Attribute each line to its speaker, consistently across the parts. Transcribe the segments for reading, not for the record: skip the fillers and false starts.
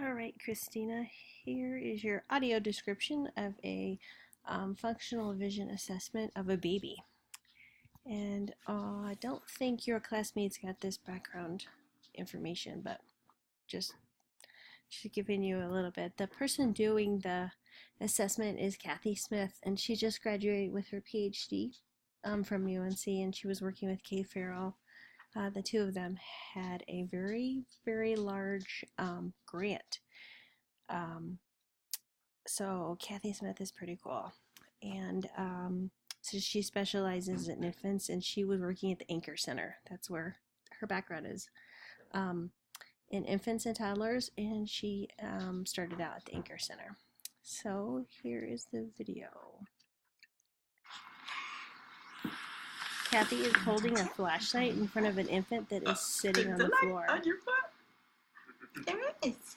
Speaker 1: All right, Christina, here is your audio description of a functional vision assessment of a baby. And I don't think your classmates got this background information, but just giving you a little bit. The person doing the assessment is Kathy Smith, and she just graduated with her PhD from UNC, and she was working with Kay Farrell. The two of them had a very, very large grant. So Kathy Smith is pretty cool. And so she specializes in infants, and she was working at the Anchor Center. That's where her background is, um, in infants and toddlers, and she started out at the Anchor Center. So here is the video. Kathy is holding a flashlight in front of an infant that is sitting on the floor.
Speaker 2: On your foot. There it is.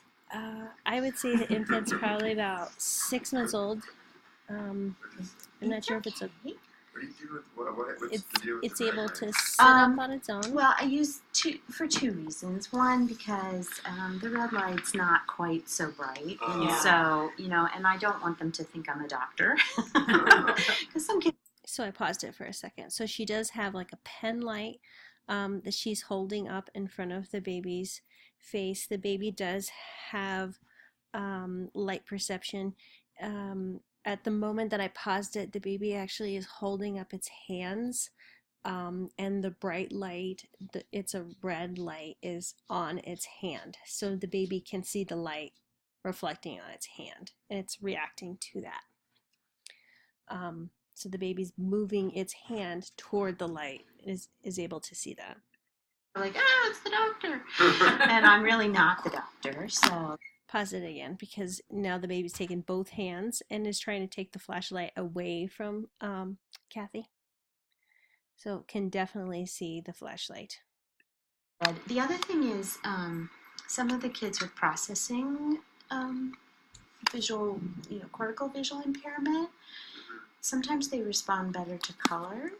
Speaker 1: I would say the infant's probably about 6 months old. I'm not sure if it's a.
Speaker 3: What do you do with what's the deal with
Speaker 1: It's
Speaker 3: the
Speaker 1: able
Speaker 3: red
Speaker 1: to
Speaker 3: light?
Speaker 1: sit up on its own.
Speaker 2: Well, I use for two reasons. One, because the red light's not quite so bright, and so and I don't want them to think I'm a doctor. Because some kids.
Speaker 1: So I paused it for a second. So she does have like a pen light that she's holding up in front of the baby's face. The baby does have light perception. At the moment that I paused it, the baby actually is holding up its hands, and the bright light, it's a red light, is on its hand. So the baby can see the light reflecting on its hand, and it's reacting to that. So the baby's moving its hand toward the light and is able to see that.
Speaker 2: Like, it's the doctor. And I'm really not the doctor, so.
Speaker 1: Pause it again, because now the baby's taken both hands and is trying to take the flashlight away from Kathy. So can definitely see the flashlight.
Speaker 2: The other thing is some of the kids with processing visual, cortical visual impairment, sometimes they respond better to color.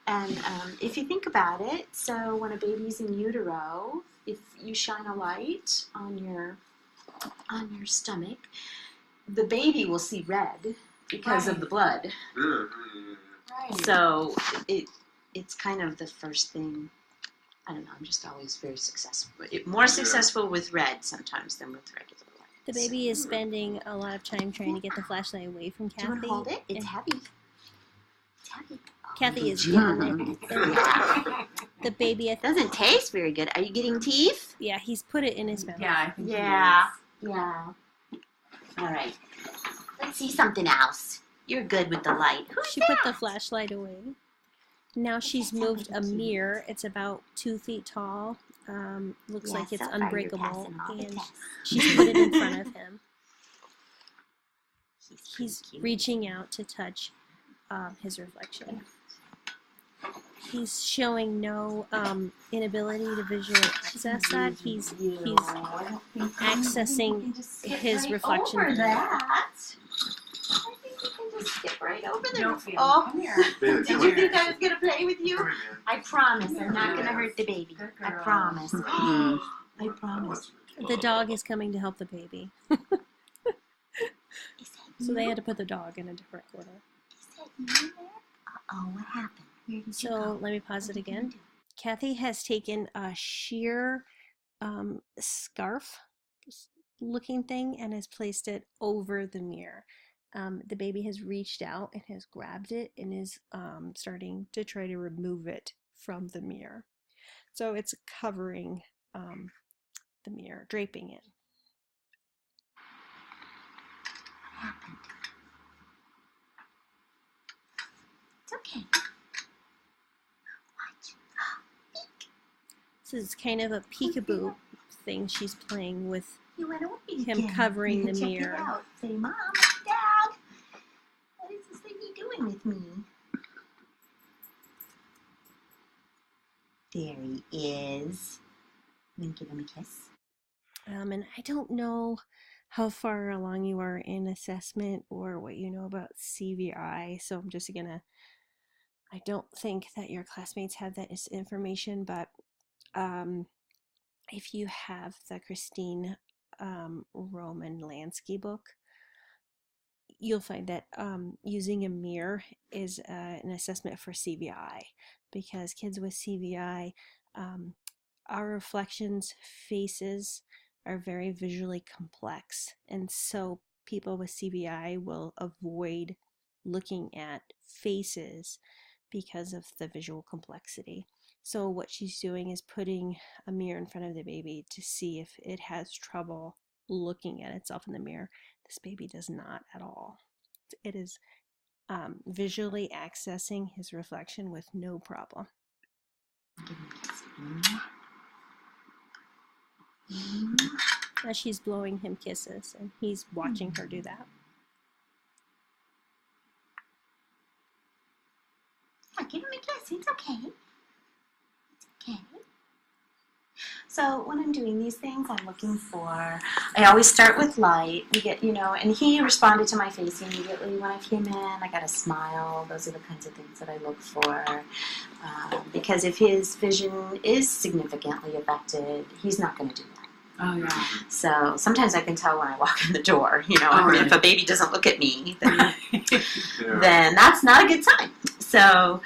Speaker 2: And if you think about it, so when a baby's in utero, if you shine a light on your stomach, the baby will see red because of the blood. Right. So it's kind of the first thing. I don't know. I'm just always very successful. More successful with red sometimes than with regular light.
Speaker 1: The baby is spending a lot of time trying to get the flashlight away from Kathy.
Speaker 2: Do you want to hold it? It's heavy. It's heavy.
Speaker 1: Kathy is getting it. The baby.
Speaker 2: It doesn't taste very good. Are you getting teeth?
Speaker 1: Yeah, he's put it in his mouth.
Speaker 4: Yeah, I think
Speaker 2: Yeah. All right. Let's see something else. You're good with the light.
Speaker 1: She put the flashlight away. Now she's moved a mirror. It's about 2 feet tall. Looks like it's unbreakable, and she's put it in front of him. He's reaching out to touch his reflection. He's showing no inability to visually access that. He's accessing his reflection.
Speaker 2: Over that. I think you can just skip right over there.
Speaker 4: No feeling.
Speaker 2: Oh,
Speaker 4: Come here.
Speaker 2: did you think I was going to play with you?
Speaker 3: Come here, man.
Speaker 2: I promise I'm not going to hurt the baby.
Speaker 4: Good
Speaker 2: I
Speaker 4: girl.
Speaker 2: promise. I promise.
Speaker 1: The dog is coming to help the baby.
Speaker 2: Is that
Speaker 1: So they
Speaker 2: you?
Speaker 1: had to put the dog in a different order.
Speaker 2: Is that you there? Uh-oh, what happened? Where did you
Speaker 1: So
Speaker 2: go?
Speaker 1: let me pause it
Speaker 2: What did you
Speaker 1: again.
Speaker 2: do?
Speaker 1: Kathy has taken a sheer scarf looking thing and has placed it over the mirror. The baby has reached out and has grabbed it and is starting to try to remove it from the mirror. So it's covering the mirror, draping it.
Speaker 2: What happened? It's okay. What?
Speaker 1: This is kind of a peekaboo thing she's playing with.
Speaker 2: You went away
Speaker 1: Him
Speaker 2: again.
Speaker 1: covering the
Speaker 2: Check
Speaker 1: mirror.
Speaker 2: It out. Say, Mom, Dad, what is this baby doing with me? There he is. I'm going to give him a kiss.
Speaker 1: And I don't know how far along you are in assessment or what you know about CVI, so I'm just gonna. I don't think that your classmates have that information, but if you have the Christine Roman Lansky book, you'll find that using a mirror is an assessment for CVI, because kids with CVI, our reflections, faces are very visually complex, and so people with CVI will avoid looking at faces because of the visual complexity. So what she's doing is putting a mirror in front of the baby to see if it has trouble looking at itself in the mirror. This baby does not at all. It is visually accessing his reflection with no problem. As she's blowing him kisses, and he's watching her do that.
Speaker 2: Yeah, give him a kiss. It's okay. It's okay. So when I'm doing these things, I'm looking for, I always start with light. We get, and he responded to my face immediately when I came in. I got a smile. Those are the kinds of things that I look for. Because if his vision is significantly affected, he's not going to do that.
Speaker 4: Oh, yeah.
Speaker 2: So sometimes I can tell when I walk in the door, if a baby doesn't look at me, then, then that's not a good sign. So,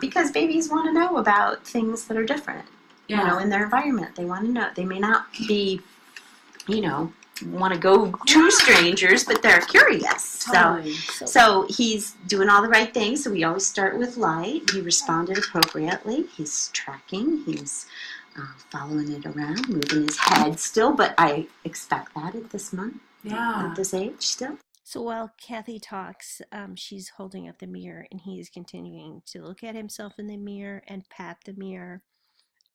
Speaker 2: because babies want to know about things that are different. In their environment. They want to know. They may not be, want to go to strangers, but they're curious.
Speaker 4: Totally.
Speaker 2: So he's doing all the right things. So we always start with light. He responded appropriately. He's tracking. He's following it around, moving his head still, but I expect that at this month.
Speaker 4: Yeah.
Speaker 2: At this age still.
Speaker 1: So while Kathy talks, she's holding up the mirror, and he is continuing to look at himself in the mirror and pat the mirror.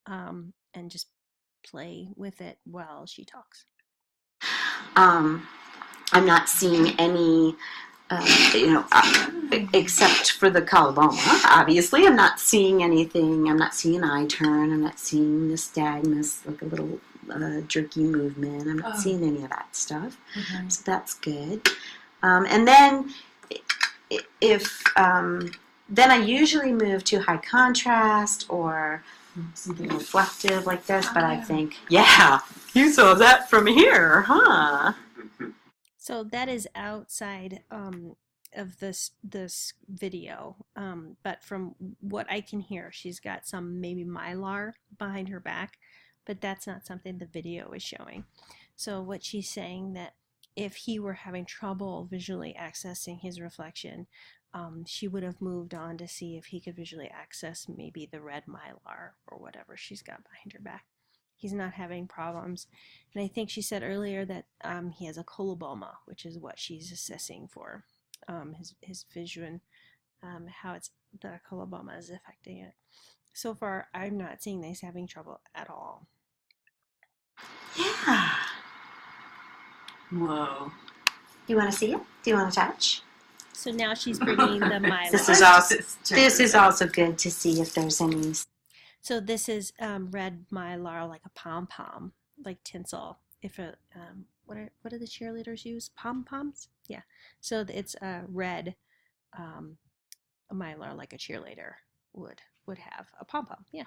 Speaker 1: And just play with it while she talks.
Speaker 2: I'm not seeing any, except for the coloboma. Obviously, I'm not seeing anything. I'm not seeing an eye turn. I'm not seeing nystagmus, like a little jerky movement. I'm not seeing any of that stuff. Okay. So that's good. And then then I usually move to high contrast or something reflective like this, but I think, you saw that from here, huh?
Speaker 1: So that is outside of this video, but from what I can hear, she's got some maybe mylar behind her back, but that's not something the video is showing. So what she's saying, that if he were having trouble visually accessing his reflection, she would have moved on to see if he could visually access maybe the red mylar or whatever she's got behind her back. He's not having problems. And I think she said earlier that he has a coloboma, which is what she's assessing for his vision, how the coloboma is affecting it. So far, I'm not seeing that he's having trouble at all.
Speaker 2: Yeah.
Speaker 4: Whoa.
Speaker 2: You want to see it? Do you want to touch?
Speaker 1: So now she's bringing the mylar.
Speaker 2: This is also good to see if there's any.
Speaker 1: So this is red mylar, like a pom-pom, like tinsel. If what do the cheerleaders use? Pom-poms? Yeah. So it's red mylar, like a cheerleader would have a pom-pom. Yeah.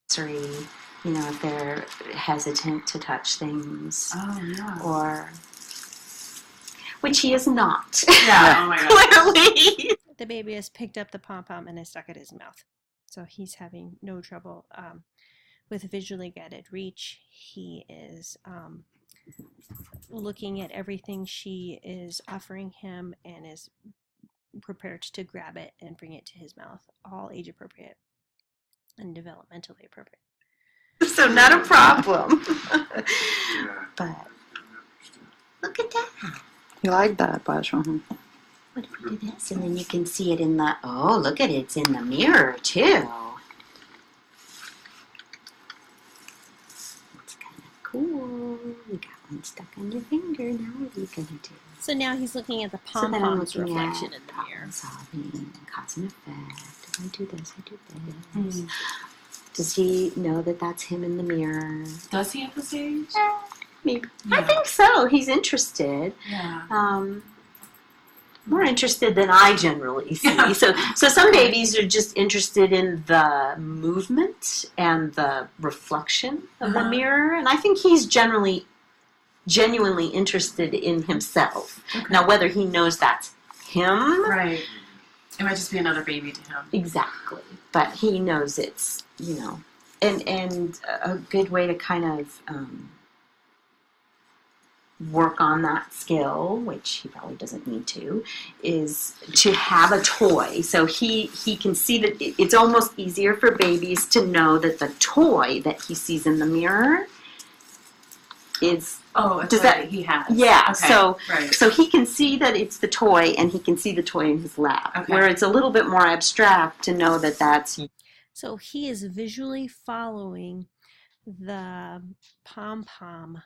Speaker 2: If they're hesitant to touch things.
Speaker 4: Oh, yeah.
Speaker 2: Or, which he is not.
Speaker 4: Yeah, oh my God.
Speaker 2: Clearly.
Speaker 1: The baby has picked up the pom-pom and has stuck it in his mouth. So he's having no trouble with visually guided reach. He is looking at everything she is offering him and is prepared to grab it and bring it to his mouth, all age appropriate and developmentally appropriate.
Speaker 2: So not a problem.
Speaker 3: Yeah.
Speaker 2: But look at that.
Speaker 5: You like that, Basha?
Speaker 2: What if we do this? And then you can see it in the, look at it, it's in the mirror too. It's kind of cool. You got one stuck on your finger. Now what are you going to do?
Speaker 1: So now he's looking at the pom-pom's reflection in the mirror.
Speaker 2: Solving cause and effect. I do this, I do this. Does he know that that's him in the mirror?
Speaker 4: Does he at this age?
Speaker 2: Maybe.
Speaker 4: Yeah.
Speaker 2: I think so. He's interested.
Speaker 4: Yeah.
Speaker 2: More interested than I generally see.
Speaker 4: Yeah.
Speaker 2: So some babies are just interested in the movement and the reflection of the mirror, and I think he's generally
Speaker 6: genuinely interested in himself.
Speaker 4: Okay.
Speaker 6: Now, whether he knows that's him,
Speaker 4: Right. It might just be another baby to him.
Speaker 6: exactly, but he knows it's, and a good way to kind of work on that skill, which he probably doesn't need to, is to have a toy. So he can see that it's almost easier for babies to know that the toy that he sees in the mirror is,
Speaker 4: Oh,
Speaker 6: Does that-
Speaker 4: he has?
Speaker 6: yeah,
Speaker 4: Okay.
Speaker 6: so
Speaker 4: Right.
Speaker 6: so he can see that it's the toy and he can see the toy in his lap,
Speaker 4: Okay.
Speaker 6: where it's a little bit more abstract to know that that's
Speaker 1: So he is visually following the pom-pom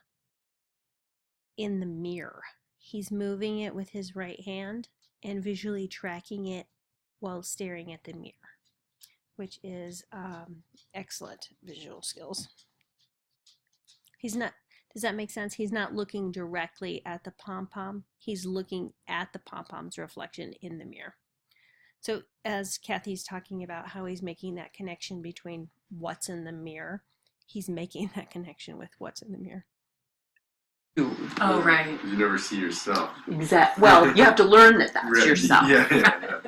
Speaker 1: in the mirror. He's moving it with his right hand and visually tracking it while staring at the mirror, which is excellent visual skills. He's not, does that make sense? He's not looking directly at the pom-pom. He's looking at the pom-pom's reflection in the mirror. So as Kathy's talking about how he's making that connection between what's in the mirror, he's making that connection with what's in the mirror.
Speaker 4: Oh, right.
Speaker 3: You never see yourself.
Speaker 6: well, you have to learn that that's
Speaker 3: Right.
Speaker 6: yourself.
Speaker 3: Yeah.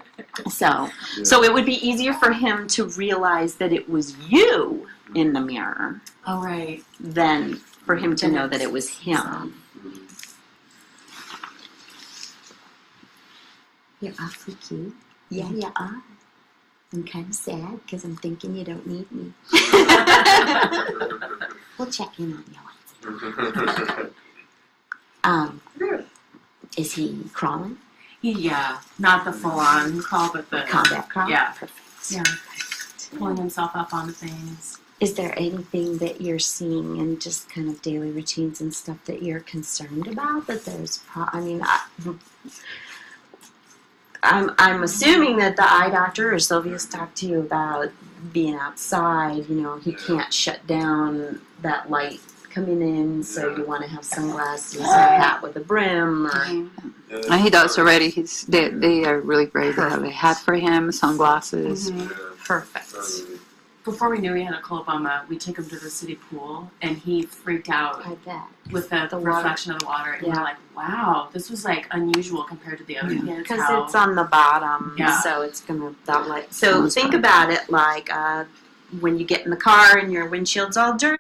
Speaker 6: So
Speaker 3: Yeah.
Speaker 6: so it would be easier for him to realize that it was you in the mirror
Speaker 4: Oh, right.
Speaker 6: than for him to know that it was him. You're awfully cute. Yeah, you are. I'm kind of sad because I'm thinking you don't need me. We'll check in on you. Is he crawling?
Speaker 4: Yeah. Not the full-on crawl, but the
Speaker 6: Combat crawl?
Speaker 4: Yeah.
Speaker 6: Perfect.
Speaker 4: Yeah. Pulling himself up onto things.
Speaker 6: Is there anything that you're seeing in just kind of daily routines and stuff that you're concerned about? That there's, I'm assuming that the eye doctor or Sylvia's talked to you about being outside. He can't shut down that light coming in, so you want to have sunglasses or a hat with a brim. Or,
Speaker 5: And he does already. They are really great. They have a hat for him, sunglasses.
Speaker 6: perfect.
Speaker 4: Before we knew he had a coloboma, we took him to the city pool, and he freaked out
Speaker 6: I bet.
Speaker 4: with the
Speaker 6: The water.
Speaker 4: reflection of the water. And
Speaker 6: Yeah.
Speaker 4: we're like, wow, this was like unusual compared to the other kids.
Speaker 6: Because
Speaker 4: how-
Speaker 6: it's on the bottom,
Speaker 4: Yeah.
Speaker 6: so it's gonna that light. So
Speaker 5: Sounds
Speaker 6: think
Speaker 5: fun.
Speaker 6: about it like when you get in the car and your windshield's all dirty.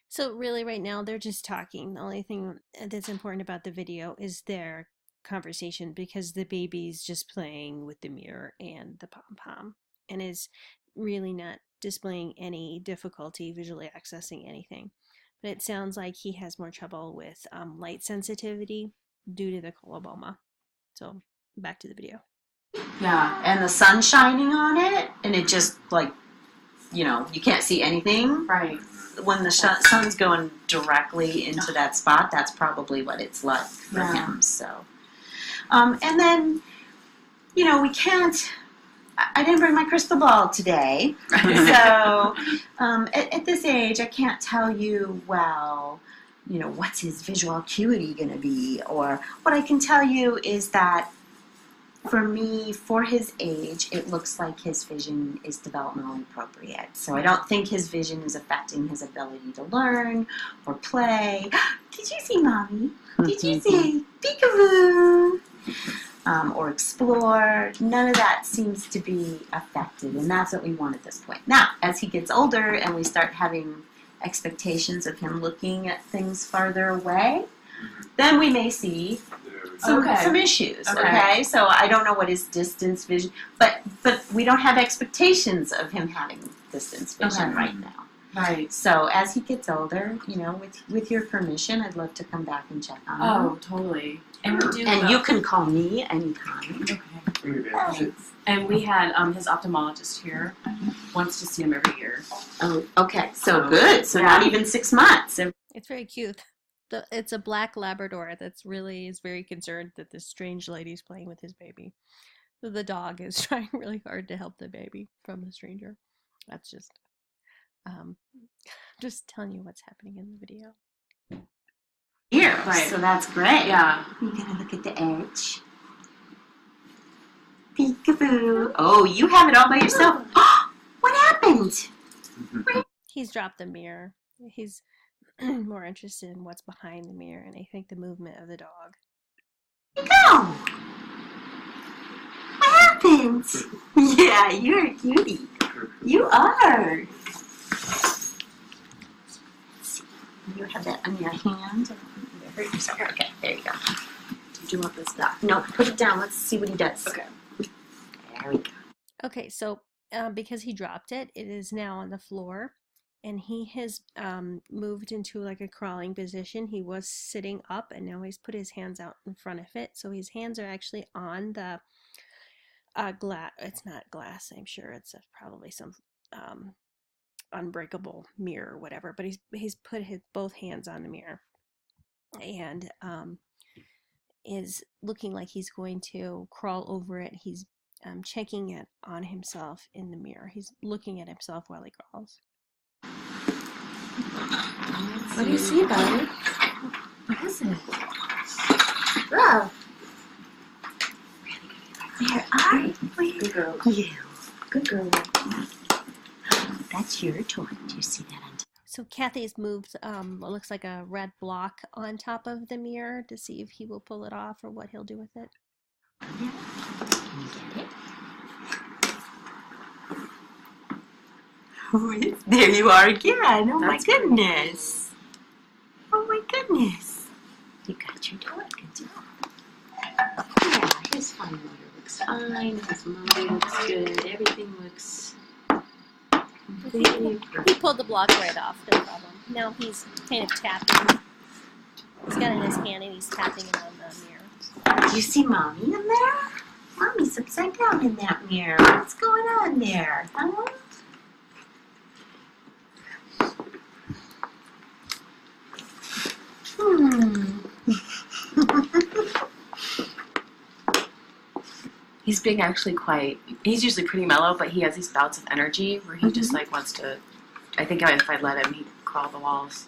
Speaker 1: So really right now they're just talking. The only thing that's important about the video is their conversation, because the baby's just playing with the mirror and the pom-pom and is really not displaying any difficulty visually accessing anything. But it sounds like he has more trouble with light sensitivity due to the coloboma. So back to the video.
Speaker 4: Yeah.
Speaker 6: And the sun's shining on it, and it just you can't see anything.
Speaker 4: Right.
Speaker 6: When the sun's going directly into that spot, that's probably what it's like for
Speaker 4: Yeah.
Speaker 6: him. So, and then, we can't. I didn't bring my crystal ball today, so at this age, I can't tell you. Well, what's his visual acuity going to be, or what I can tell you is that. For me, for his age, it looks like his vision is developmentally appropriate. So I don't think his vision is affecting his ability to learn or play. Did you see Mommy? Did you see peekaboo? Or explore? None of that seems to be affected, and that's what we want at this point. Now, as he gets older and we start having expectations of him looking at things farther away, then we may see some issues. Okay, so I don't know what his distance vision, but we don't have expectations of him having distance vision right now.
Speaker 4: Right.
Speaker 6: So as he gets older, with your permission, I'd love to come back and check on him.
Speaker 4: Oh, totally. And we do.
Speaker 6: And you can call me anytime.
Speaker 4: Okay. And we had his ophthalmologist here. Wants to see him every year.
Speaker 6: Oh, okay. So good. So not even 6 months.
Speaker 1: It's very cute. It's a black Labrador that's is very concerned that this strange lady's playing with his baby. So the dog is trying really hard to help the baby from the stranger. That's just telling you what's happening in the video.
Speaker 6: Here.
Speaker 4: Right.
Speaker 6: So that's great.
Speaker 4: Yeah.
Speaker 6: You're going to look at the edge. Peekaboo. Oh, you have it all by yourself. What happened?
Speaker 1: He's dropped the mirror. He's more interested in what's behind the mirror, and I think the movement of the dog.
Speaker 6: Go! What happened? Yeah, you're a cutie. You are. You have that on your hand. Hurt yourself. Okay, there you go. Did you want this back? No, put it down. Let's see what he does.
Speaker 4: Okay.
Speaker 6: There we go.
Speaker 1: Okay, so because he dropped it, it is now on the floor, and he has moved into like a crawling position. He was sitting up, and now he's put his hands out in front of it. So his hands are actually on the glass. It's not glass, I'm sure. It's probably some unbreakable mirror or whatever. But he's put both hands on the mirror, and is looking like he's going to crawl over it. He's checking it on himself in the mirror. He's looking at himself while he crawls.
Speaker 4: What do you see, buddy? What is it?
Speaker 6: Whoa. Where are you?
Speaker 4: Good girl.
Speaker 6: You. Good girl. That's your toy. Do you see that on top?
Speaker 1: So Kathy's moved what looks like a red block on top of the mirror to see if he will pull it off or what he'll do with it.
Speaker 6: Can you get it? Oh, there you are again. Oh,
Speaker 4: That's
Speaker 6: my goodness. Oh, my goodness. You got your toy. Good job. Yeah, his fine motor looks fine. His motor looks good. Everything looks
Speaker 1: He pulled the block right off, no problem. Now he's kind of tapping. He's got it in his hand and he's tapping it on the mirror.
Speaker 6: Do you see Mommy in there? Mommy's upside down in that mirror. What's going on there? Huh?
Speaker 4: He's being actually he's usually pretty mellow, but he has these bouts of energy where he just like wants to, I think if I let him, he'd crawl the walls.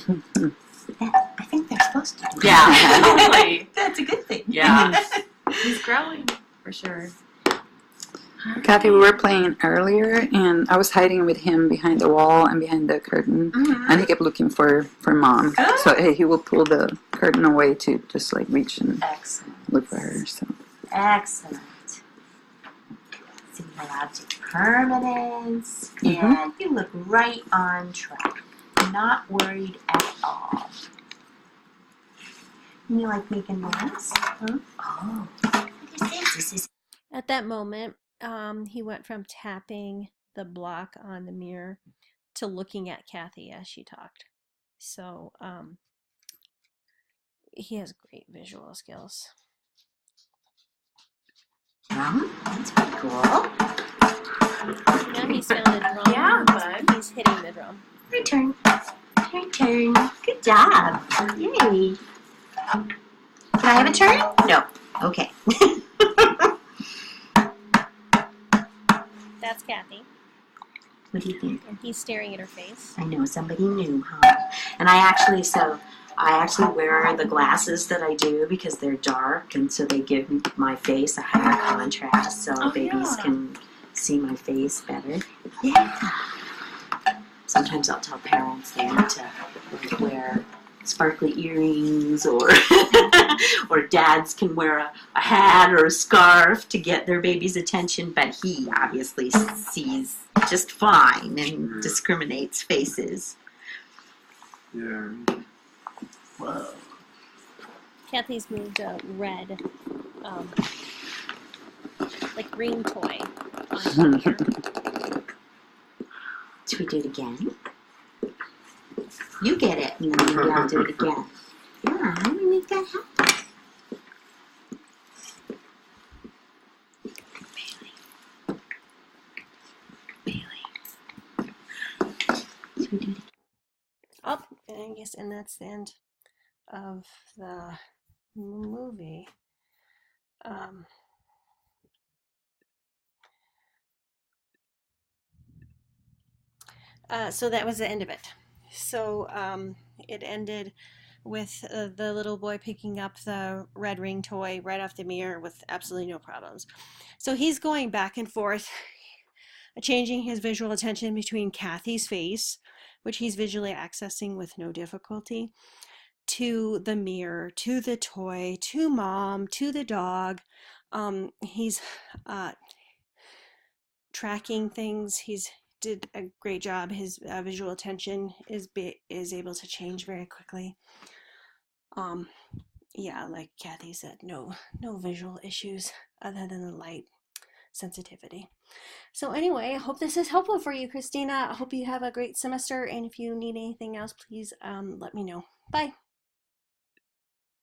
Speaker 6: Well, I think they're supposed to do
Speaker 4: Yeah,
Speaker 6: that.
Speaker 4: totally.
Speaker 6: That's a good thing.
Speaker 4: Yeah. He's growing, for sure.
Speaker 5: Kathy, we were playing earlier, and I was hiding with him behind the wall and behind the curtain, and he kept looking for Mom.
Speaker 6: Oh.
Speaker 5: So hey, he will pull the curtain away to just like reach and
Speaker 6: Excellent.
Speaker 5: look for her. So
Speaker 6: Excellent. Symbol object permanence,
Speaker 5: Mhm.
Speaker 6: and you look right on track. Not worried at all. You like making noise? Huh? Oh, what is this? This is
Speaker 1: At that moment, he went from tapping the block on the mirror to looking at Kathy as she talked. So he has great visual skills.
Speaker 6: That's pretty cool.
Speaker 1: Now he's found a drum.
Speaker 4: Yeah, bud.
Speaker 1: He's hitting the drum.
Speaker 6: Your turn. Your turn. Good job. Yay. Can I have a turn? No. Okay.
Speaker 1: That's Kathy,
Speaker 6: What do you think?
Speaker 1: and he's staring at her face.
Speaker 6: I know somebody new, huh? And I actually wear the glasses that I do because they're dark, and so they give my face a higher contrast, so
Speaker 4: Oh,
Speaker 6: babies
Speaker 4: yeah.
Speaker 6: can see my face better. Yeah. Sometimes I'll tell parents they need to wear sparkly earrings, or or dads can wear a hat or a scarf to get their baby's attention, but he obviously sees just fine and discriminates faces.
Speaker 3: Yeah.
Speaker 6: Whoa.
Speaker 1: Kathy's moved a red, like green toy on the mirror.
Speaker 6: Should we do it again? You get it, and then maybe I'll do it again. Yeah, how do we make that happen? Bailey. Should we do it again?
Speaker 1: Oh, and I guess, and that's the end of the movie. So that was the end of it. So it ended with the little boy picking up the red ring toy right off the mirror with absolutely no problems. So he's going back and forth, changing his visual attention between Kathy's face, which he's visually accessing with no difficulty, to the mirror, to the toy, to mom, to the dog. He's tracking things. He's did a great job. His visual attention is able to change very quickly. Yeah, like Kathy said, no visual issues other than the light sensitivity. So anyway, I hope this is helpful for you, Christina. I hope you have a great semester, and if you need anything else, please let me know. Bye.